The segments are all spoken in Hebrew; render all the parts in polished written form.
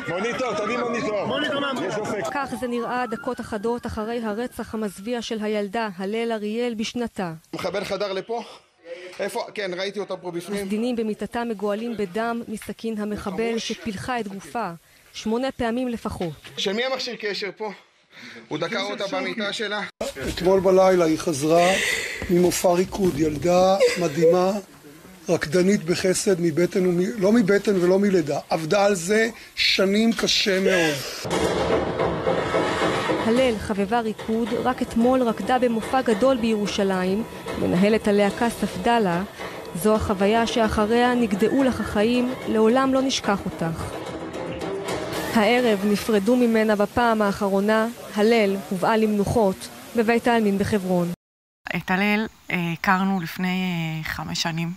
מוניטור, תביא מוניטור. יש אופק. כך זה נראה דקות אחדות אחרי הרצח המזוויע של הילדה, הלל אריאל, בשנתה. מחבל חדר לפה? איפה? כן, ראיתי אותה פה בפנים. הסדינים במיטתה מגואלים בדם מסכין המחבל שפילחה את גופה 8 פעמים לפחות. של מי המכשיר קשר פה? הוא דקר אותה במיטה שלה. אתמול בלילה היא חזרה ממופע ריקוד, ילדה מדהימה, רקדנית בחסד, לא מבטן ולא מלידה. עבדה על זה שנים קשה מאוד. הלל חבבה ריקוד, רק אתמול רקדה במופע גדול בירושלים, מנהלת הלהקה ספדלה. זו החוויה שאחריה נגדעו לך החיים, לעולם לא נשכח אותך. הערב נפרדו ממנה בפעם האחרונה, הלל הובאה למנוחות בבית העלמין בחברון. את הלל הכרנו לפני 5 שנים.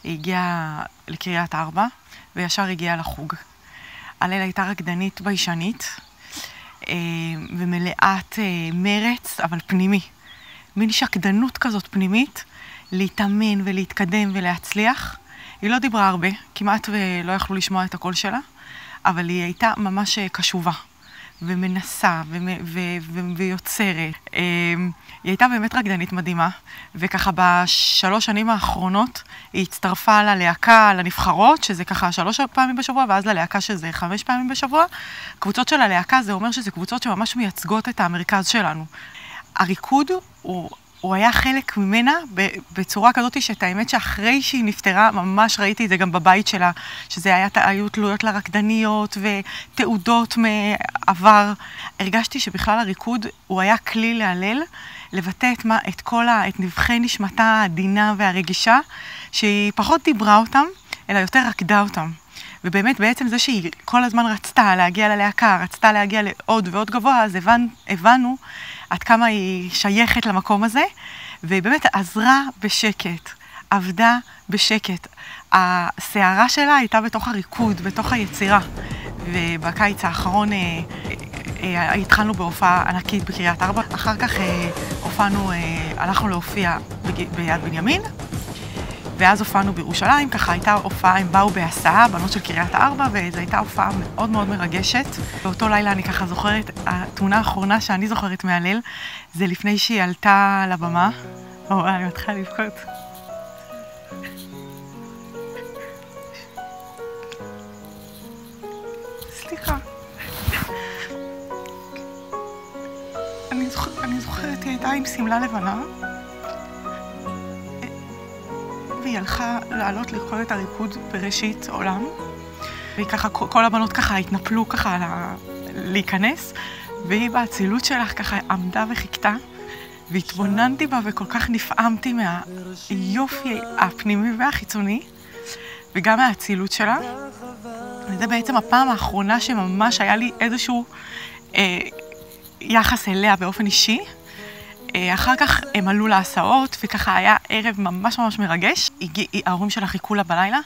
היא הגיעה לקריית 4 וישר הגיעה לחוג. הלל הייתה רקדנית ביישנית ומלאת מרץ, אבל פנימי. מין שקדנות כזאת פנימית, להתאמן ולהתקדם ולהצליח. היא לא דיברה הרבה, כמעט ולא יכלו לשמוע את הקול שלה, אבל היא הייתה ממש קשובה ומנסה ויוצרת. היא הייתה באמת רקדנית מדהימה, וככה ב3 שנים האחרונות היא הצטרפה ללהקה, לנבחרות, שזה ככה 3 פעמים בשבוע, ואז ללהקה שזה 5 פעמים בשבוע. קבוצות של הלהקה זה אומר שזה קבוצות שממש מייצגות את המרכז שלנו. הריקוד הוא היה חלק ממנה בצורה כזאת שאת האמת שאחרי שהיא נפטרה, ממש ראיתי את זה גם בבית שלה, היו תלויות לרקדניות ותעודות מעבר. הרגשתי שבכלל הריקוד הוא היה כלי להלל, לבטא את נבחי נשמתה העדינה והרגישה, שהיא פחות דיברה אותם, אלא יותר רקדה אותם. ובאמת בעצם זה שהיא כל הזמן רצתה להגיע ללהקה, רצתה להגיע לעוד ועוד גבוה, אז הבנו עד כמה היא שייכת למקום הזה, והיא באמת עזרה בשקט, עבדה בשקט. השערה שלה הייתה בתוך הריקוד, בתוך היצירה. ובקיץ האחרון התחלנו בהופעה ענקית בקריית 4. אחר כך הלכנו להופיע ביד בנימין, ואז הופענו בירושלים. ככה הייתה הופעה, הם באו בהסעה, בנות של קריית 4, וזו הייתה הופעה מאוד מאוד מרגשת. באותו לילה אני ככה זוכרת, התמונה האחרונה שאני זוכרת מהלל, זה לפני שהיא עלתה לבמה. אני מתחילה לבכות. סליחה. אני זוכרת, היא הייתה עם שמלה לבנה, והיא הלכה לעלות לרקוד את הריקוד בראשית עולם, והיא ככה, כל הבנות ככה התנפלו ככה להיכנס, והיא באצילות שלך ככה עמדה וחיכתה, והתבוננתי בה וכל כך נפעמתי מהיופי הפנימי והחיצוני, וגם מהאצילות שלה. וזה בעצם הפעם האחרונה שממש היה לי איזשהו יחס אליה באופן אישי. אחר כך הם עלו להסעות, וככה היה ערב ממש ממש מרגש. ההורים שלה חיכו לה בלילה.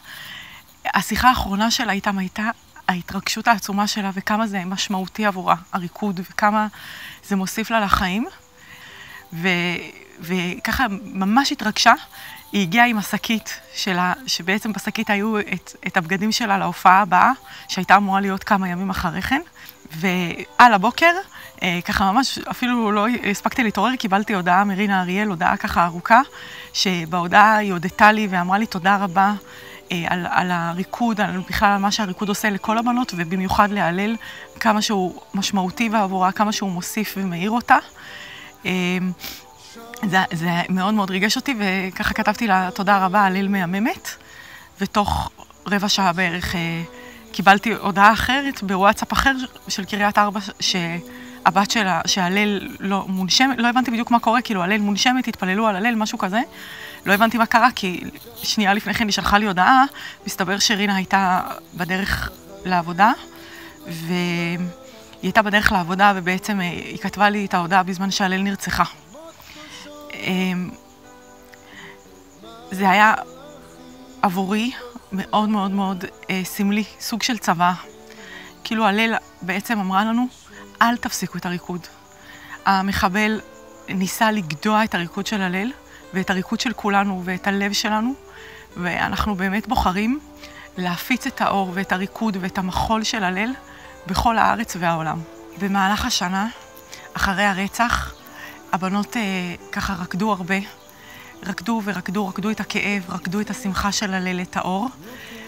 השיחה האחרונה שלה איתם הייתה ההתרגשות העצומה שלה, וכמה זה משמעותי עבורה, הריקוד, וכמה זה מוסיף לה לחיים. וככה ממש התרגשה. היא הגיעה עם השקית שלה, שבעצם בשקית היו את הבגדים שלה להופעה הבאה, שהייתה אמורה להיות כמה ימים אחרי כן. ועל הבוקר, ככה ממש אפילו לא הספקתי להתעורר, קיבלתי הודעה מרינה אריאל, הודעה ככה ארוכה, שבהודעה היא הודתה לי ואמרה לי תודה רבה על הריקוד, בכלל על מה שהריקוד עושה לכל הבנות, ובמיוחד להלל כמה שהוא משמעותי ועבורה, כמה שהוא מוסיף ומאיר אותה. זה מאוד מאוד ריגש אותי, וככה כתבתי לה תודה רבה, הלל מהממת, ותוך רבע שעה בערך קיבלתי הודעה אחרת בוואטסאפ אחר של קריית 4, שהבת שלה, שהלל לא מונשמת, לא הבנתי בדיוק מה קורה, כאילו הלל מונשמת, התפללו על הלל, משהו כזה. לא הבנתי מה קרה, כי שנייה לפני כן היא שלחה לי הודעה, מסתבר שרינה הייתה בדרך לעבודה, והיא הייתה בדרך לעבודה, ובעצם היא כתבה לי את ההודעה בזמן שהלל נרצחה. זה היה עבורי מאוד מאוד מאוד סמלי, סוג של צבא. כאילו הלל בעצם אמרה לנו, אל תפסיקו את הריקוד. המחבל ניסה לגדוע את הריקוד של הלל, ואת הריקוד של כולנו ואת הלב שלנו, ואנחנו באמת בוחרים להפיץ את האור ואת הריקוד ואת המחול של הלל בכל הארץ והעולם. במהלך השנה, אחרי הרצח, הבנות ככה רקדו הרבה. רקדו ורקדו, רקדו את הכאב, רקדו את השמחה של הליל, את האור.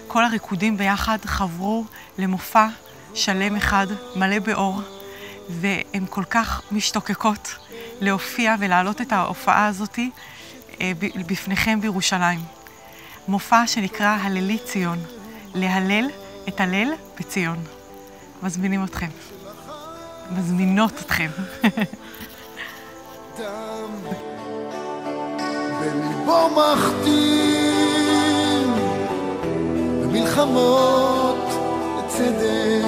כל הריקודים ביחד חברו למופע שלם אחד, מלא באור, והן כל כך משתוקקות להופיע ולהעלות את ההופעה הזאת בפניכם בירושלים. מופע שנקרא הלילי ציון, להלל את הליל בציון. מזמינים אתכם. מזמינות אתכם. בליבו מחתים במלחמות לצדק,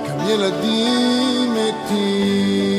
גם ילדים מתים